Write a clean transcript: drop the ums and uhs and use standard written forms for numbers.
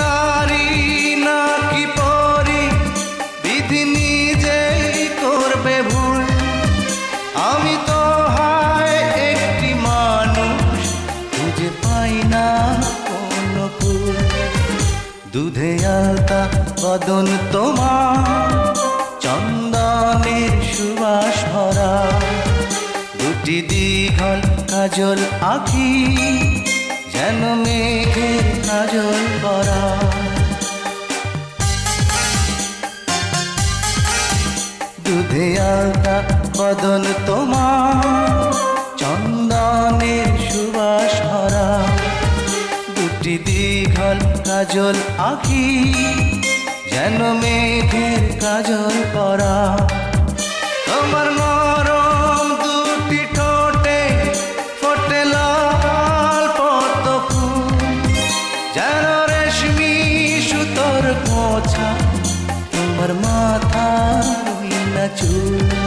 নারী নাকি পরি, বিধি নিজেই করবে ভুল। আমি তো হায় একটি মানুষ, খুঁজে পাই না কোনো কুল। দুধে আলতা বদন তোমার, চন্দনের সুবাস ভরা, দুটি দীঘল কাজল আঁখি, যেন মেঘের কাজল করা। দুধে আলতা বদন তোমার, চন্দনের সুবাস ভরা, দুটি দীঘল কাজল আঁখি, যেন মেঘের কাজল করা। তোমার নরম দুটি ঠোঁটে ফোটে লাল পদ্ম ফুল, যেন রেশমি সুতোর খোঁচা, তোমার মাথা রইল চুল।